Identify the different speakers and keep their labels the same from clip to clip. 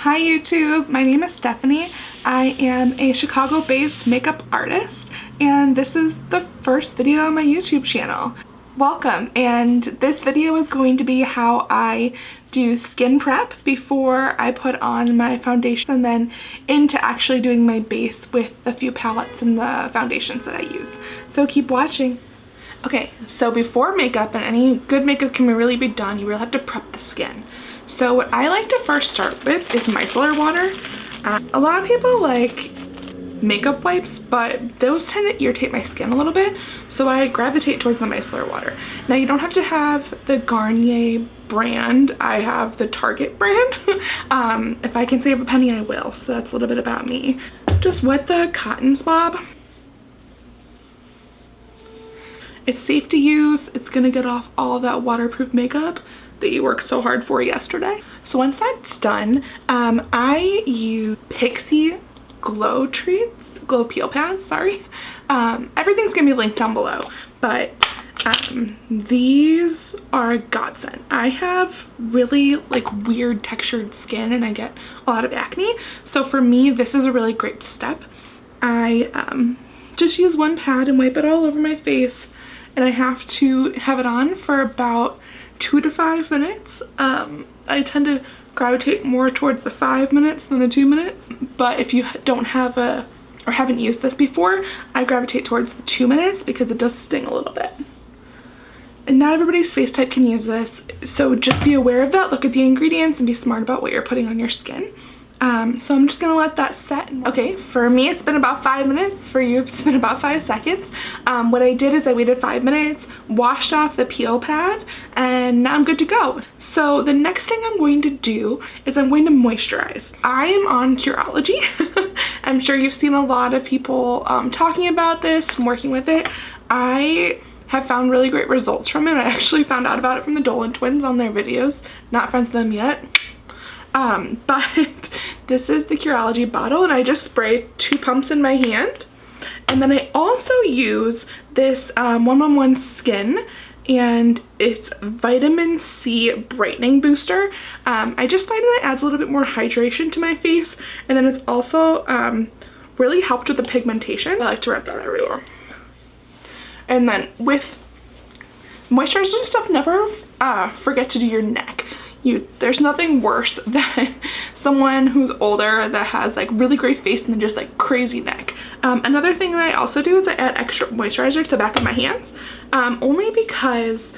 Speaker 1: Hi YouTube, my name is Stephanie. I am a Chicago-based makeup artist and this is the first video on my YouTube channel. Welcome, and this video is going to be how I do skin prep before I put on my foundation and then into actually doing my base with a few palettes and the foundations that I use. So keep watching. Okay, so before makeup, and any good makeup can really be done, you really have to prep the skin. So what I like to first start with is micellar water. A lot of people like makeup wipes, but those tend to irritate my skin a little bit, so I gravitate towards the micellar water. Now you don't have to have the Garnier brand, I have the Target brand. If I can save a penny I will, so that's a little bit about me. Just wet the cotton swab. It's safe to use, it's gonna get off all that waterproof makeup that you worked so hard for yesterday. So once that's done, I use Pixi glow peel pads, sorry. Everything's gonna be linked down below, but these are a godsend. I have really like weird textured skin and I get a lot of acne, so for me this is a really great step. I just use one pad and wipe it all over my face, and I have to have it on for about 2 to 5 minutes. I tend to gravitate more towards the 5 minutes than the 2 minutes, but if you don't have or haven't used this before, I gravitate towards the 2 minutes because it does sting a little bit. And not everybody's face type can use this, so just be aware of that. Look at the ingredients and be smart about what you're putting on your skin. So I'm just gonna let that set. Okay, for me it's been about 5 minutes. For you it's been about 5 seconds. What I did is I waited 5 minutes, washed off the peel pad, and now I'm good to go. So the next thing I'm going to do is I'm going to moisturize. I am on Curology. I'm sure you've seen a lot of people talking about this and working with it. I have found really great results from it. I actually found out about it from the Dolan twins on their videos. Not friends with them yet. But this is the Curology bottle, and I just spray 2 pumps in my hand. And then I also use this 111 Skin, and it's vitamin C brightening booster. I just find that it adds a little bit more hydration to my face, and then it's also really helped with the pigmentation. I like to rub that everywhere. And then with moisturizer and stuff, never forget to do your neck. There's nothing worse than someone who's older that has like really great face and then just like crazy neck. Another thing that I also do is I add extra moisturizer to the back of my hands, only because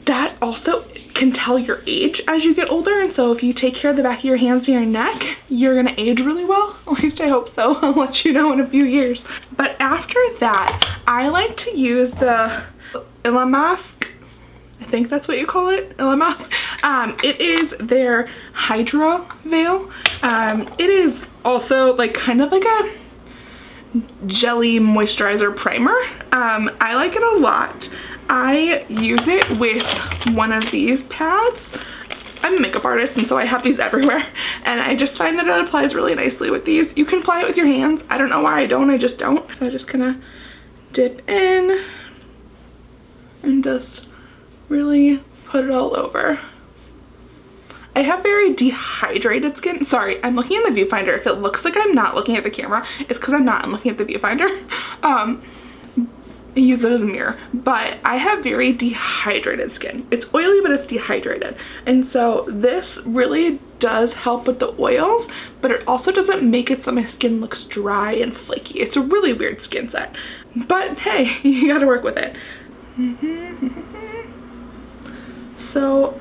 Speaker 1: that also can tell your age as you get older, and so if you take care of the back of your hands and your neck, you're gonna age really well. At least I hope so. I'll let you know in a few years. But after that, I like to use the Illamasque, I think that's what you call it, Illamasque. It is their Hydra veil. It is also like kind of like a jelly moisturizer primer. I like it a lot. I use it with one of these pads. I'm a makeup artist and so I have these everywhere, and I just find that it applies really nicely with these. You can apply it with your hands. I don't know why I don't, I just don't. So I just kind of dip in and just really put it all over. I have very dehydrated skin. Sorry, I'm looking in the viewfinder. If it looks like I'm not looking at the camera, it's because I'm not. I'm looking at the viewfinder. I use it as a mirror. But I have very dehydrated skin. It's oily, but it's dehydrated. And so this really does help with the oils, but it also doesn't make it so my skin looks dry and flaky. It's a really weird skin set. But hey, you gotta work with it. So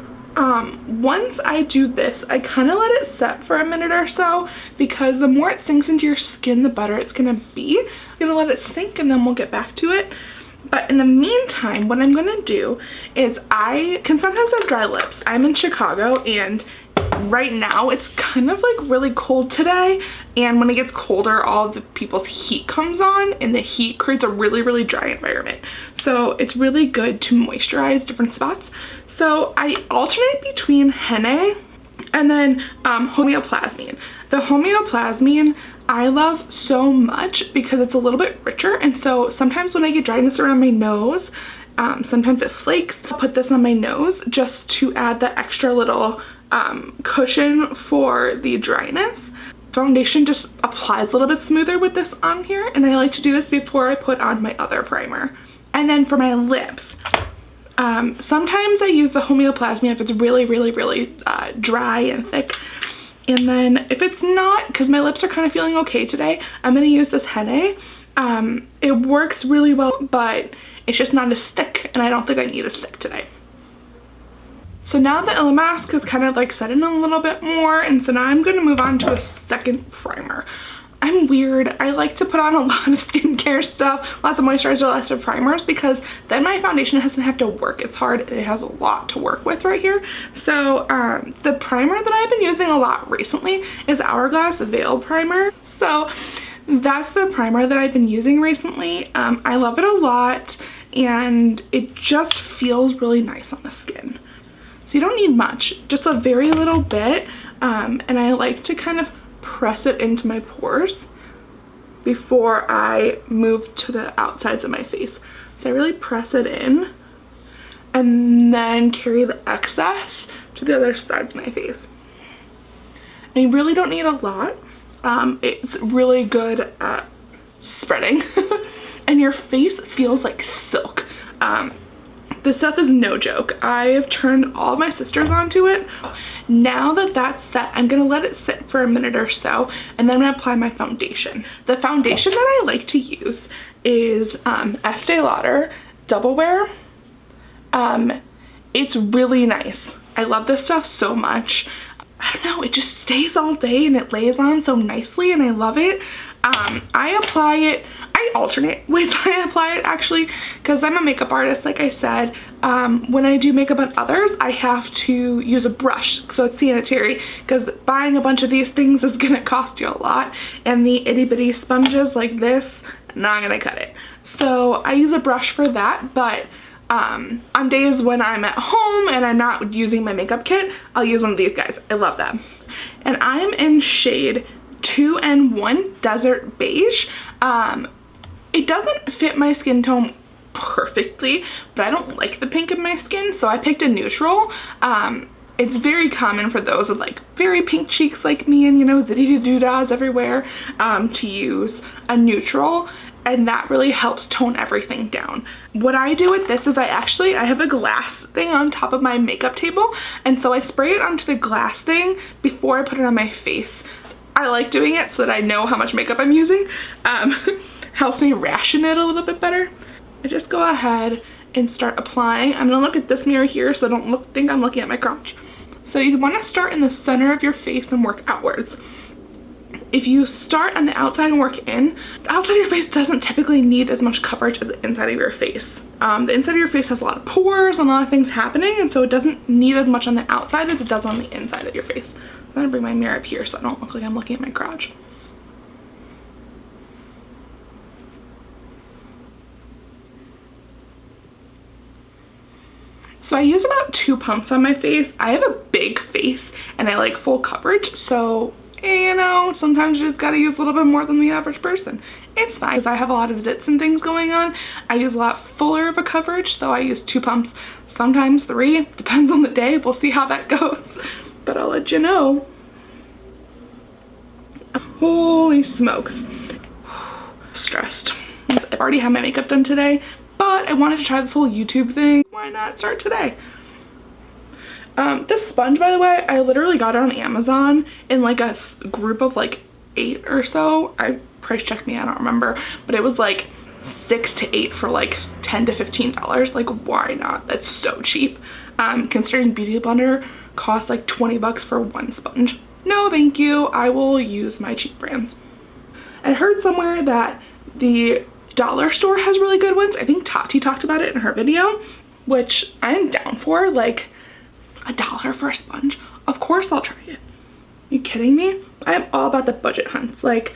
Speaker 1: once I do this, I kind of let it set for a minute or so, because the more it sinks into your skin, the better it's gonna be. I'm gonna let it sink and then we'll get back to it. But in the meantime, what I'm gonna do is I can sometimes have dry lips. I'm in Chicago and right now it's kind of like really cold today, and when it gets colder all the people's heat comes on and the heat creates a really dry environment, so it's really good to moisturize different spots. So I alternate between Henne and then Homeoplasmine. The Homeoplasmine I love so much because it's a little bit richer, and so sometimes when I get dryness around my nose, sometimes it flakes. I'll put this on my nose just to add that extra little cushion for the dryness. Foundation just applies a little bit smoother with this on here, and I like to do this before I put on my other primer. And then for my lips, sometimes I use the Homeoplasmine if it's really dry and thick. And then if it's not, because my lips are kind of feeling okay today, I'm going to use this Henne. It works really well, but it's just not as thick, and I don't think I need as thick today. So now the Illamasque is kind of like setting a little bit more, and so now I'm going to move on to a second primer. I'm weird. I like to put on a lot of skincare stuff, lots of moisturizer, lots of primers, because then my foundation doesn't have to work as hard. It has a lot to work with right here. So the primer that I've been using a lot recently is Hourglass Veil Primer. So that's the primer that I've been using recently. I love it a lot, and it just feels really nice on the skin. So you don't need much, just a very little bit, and I like to kind of press it into my pores before I move to the outsides of my face. So I really press it in and then carry the excess to the other sides of my face. And you really don't need a lot. It's really good at spreading and your face feels like silk. This stuff is no joke. I have turned all of my sisters onto it. Now that that's set, I'm gonna let it sit for a minute or so, and then I'm gonna apply my foundation. The foundation that I like to use is Estee Lauder Double Wear. It's really nice. I love this stuff so much. I don't know, it just stays all day and it lays on so nicely, and I love it. I apply it, I alternate ways I apply it actually, because I'm a makeup artist, like I said. When I do makeup on others, I have to use a brush so it's sanitary, because buying a bunch of these things is gonna cost you a lot, and the itty bitty sponges like this, not gonna cut it. So I use a brush for that, but on days when I'm at home and I'm not using my makeup kit, I'll use one of these guys. I love them. And I'm in shade 2N1 Desert Beige. It doesn't fit my skin tone perfectly, but I don't like the pink in my skin, so I picked a neutral. It's very common for those with like very pink cheeks like me and, you know, zitty-doo-dahs everywhere, to use a neutral, and that really helps tone everything down. What I do with this is I have a glass thing on top of my makeup table, and so I spray it onto the glass thing before I put it on my face. I like doing it so that I know how much makeup I'm using. Helps me ration it a little bit better. I just go ahead and start applying. I'm gonna look at this mirror here so I don't think I'm looking at my crotch. So you wanna start in the center of your face and work outwards. If you start on the outside and work in, the outside of your face doesn't typically need as much coverage as the inside of your face. The inside of your face has a lot of pores and a lot of things happening, and so it doesn't need as much on the outside as it does on the inside of your face. I'm gonna bring my mirror up here so I don't look like I'm looking at my crotch. So I use about 2 pumps on my face. I have a big face and I like full coverage, so you know, sometimes you just gotta use a little bit more than the average person. It's fine, because I have a lot of zits and things going on. I use a lot fuller of a coverage, so I use 2 pumps, sometimes 3, depends on the day. We'll see how that goes, but I'll let you know. Holy smokes. Stressed. I've already had my makeup done today, but I wanted to try this whole YouTube thing. Why not start today? This sponge, by the way, I literally got it on Amazon in like a group of like 8 or so. I price checked me, I don't remember, but it was like 6 to 8 for like $10 to $15. Like, why not? That's so cheap. Considering Beauty Blender costs like 20 bucks for one sponge. No, thank you. I will use my cheap brands. I heard somewhere that the dollar store has really good ones. I think Tati talked about it in her video, which I'm down for. Like, $1 for a sponge. Of course I'll try it. Are you kidding me? I'm all about the budget hunts. Like,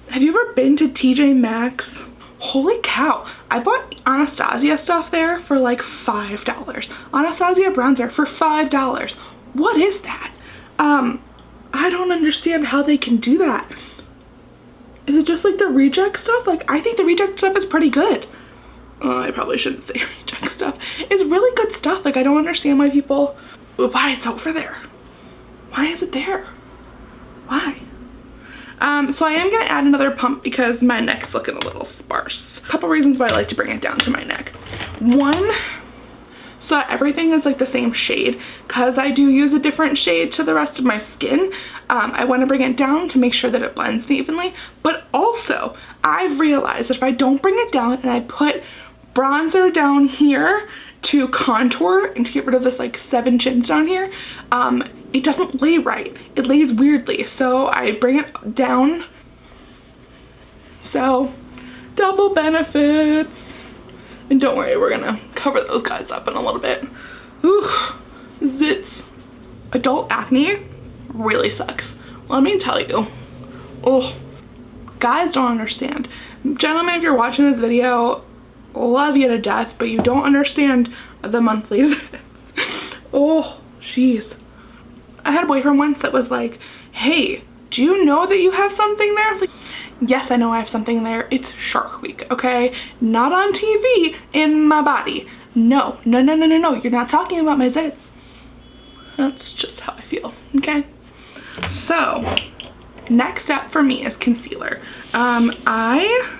Speaker 1: have you ever been to TJ Maxx? Holy cow. I bought Anastasia stuff there for like $5. Anastasia bronzer for $5. What is that? I don't understand how they can do that. Is it just like the reject stuff? Like, I think the reject stuff is pretty good. I probably shouldn't say reject stuff. It's really good stuff. Like, I don't understand why people, why it's over there. Why is it there? Why? So I am gonna add another pump because my neck's looking a little sparse. A couple reasons why I like to bring it down to my neck. One, so that everything is like the same shade, because I do use a different shade to the rest of my skin. I want to bring it down to make sure that it blends evenly, but also I've realized that if I don't bring it down and I put bronzer down here to contour and to get rid of this like 7 chins down here, it doesn't lay right. It lays weirdly, so I bring it down. So double benefits. And don't worry, we're gonna cover those guys up in a little bit. Ooh, zits. Adult acne really sucks. Let me tell you. Oh, guys don't understand. Gentlemen, if you're watching this video, love you to death, but you don't understand the monthly zits. Oh, jeez. I had a boyfriend once that was like, hey, do you know that you have something there? I was like, yes, I know I have something there. It's Shark Week, okay? Not on TV, in my body. No, no, no, no, no, no. You're not talking about my zits. That's just how I feel, okay? So, next up for me is concealer. I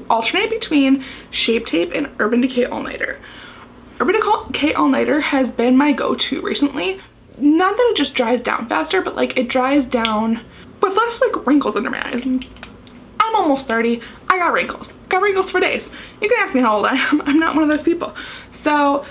Speaker 1: alternate between Shape Tape and Urban Decay All Nighter. Urban Decay All Nighter has been my go-to recently. Not that it just dries down faster, but like it dries down with less like wrinkles under my eyes. I'm almost 30. I got wrinkles. Got wrinkles for days. You can ask me how old I am. I'm not one of those people. So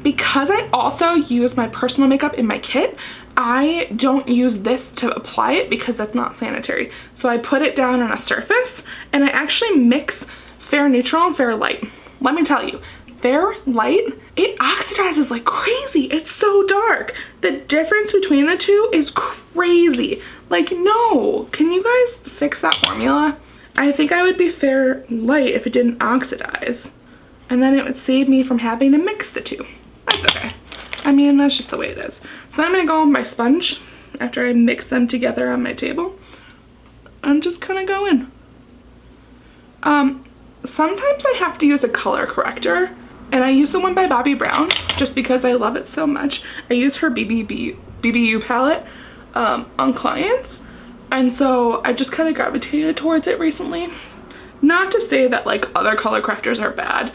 Speaker 1: because I also use my personal makeup in my kit, I don't use this to apply it because that's not sanitary. So I put it down on a surface and I actually mix Fair Neutral and Fair Light. Let me tell you, Fair Light, it oxidizes like crazy. It's so dark. The difference between the two is crazy. Like, no, can you guys fix that formula? I think I would be Fair Light if it didn't oxidize, and then it would save me from having to mix the two. That's okay. I mean, that's just the way it is. So then I'm gonna go with my sponge after I mix them together on my table. I'm just kind of going. Sometimes I have to use a color corrector, and I use the one by Bobbi Brown just because I love it so much. I use her BBU palette on clients, and so I just kind of gravitated towards it recently. Not to say that like other color correctors are bad,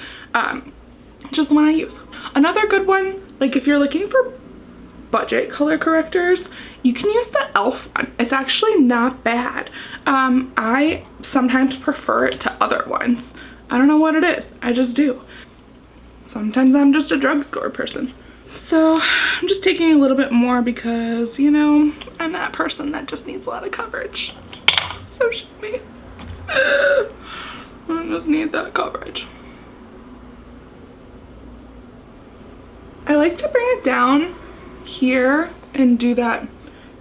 Speaker 1: just the one I use. Another good one, like if you're looking for budget color correctors, you can use the e.l.f. one. It's actually not bad. I sometimes prefer it to other ones. I don't know what it is, I just do. Sometimes I'm just a drugstore person. So I'm just taking a little bit more because, you know, I'm that person that just needs a lot of coverage. So should me. I just need that coverage. I like to bring it down here and do that,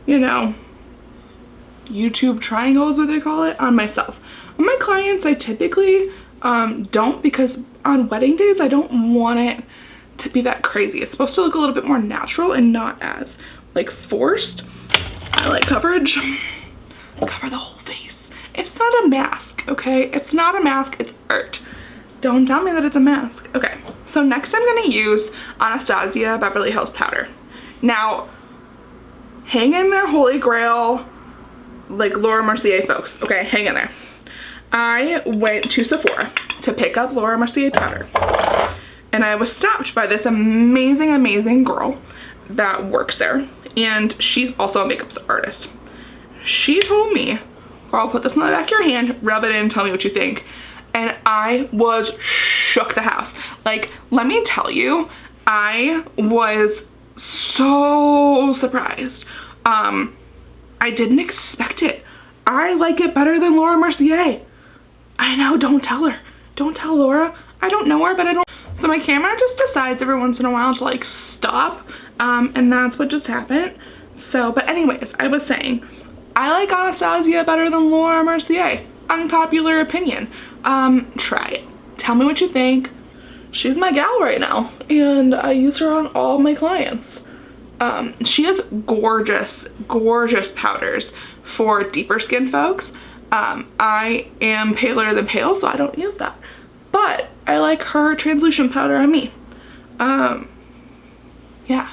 Speaker 1: you know, YouTube triangle is what they call it, on myself. On my clients, I typically don't, because on wedding days, I don't want it to be that crazy. It's supposed to look a little bit more natural and not as like forced. I like coverage. Cover the whole face. It's not a mask, okay? It's not a mask, it's art. Don't tell me that it's a mask. Okay, so next I'm gonna use Anastasia Beverly Hills powder. Now, hang in there, Holy Grail, like Laura Mercier folks, okay? Hang in there. I went to Sephora to pick up Laura Mercier powder, and I was stopped by this amazing, amazing girl that works there, and she's also a makeup artist. She told me, girl, put this in the back of your hand, rub it in, tell me what you think. And I was shook the house. Like, let me tell you, I was so surprised. I didn't expect it. I like it better than Laura Mercier. I know, don't tell her. Don't tell Laura. I don't know her, but I don't. So my camera just decides every once in a while to like stop, and that's what just happened. So, but anyways, I was saying, I like Anastasia better than Laura Mercier. Unpopular opinion. Try it. Tell me what you think. She's my gal right now, and I use her on all my clients. She has gorgeous, gorgeous powders for deeper skin folks. I am paler than pale, so I don't use that. But I like her translucent powder on me. Yeah.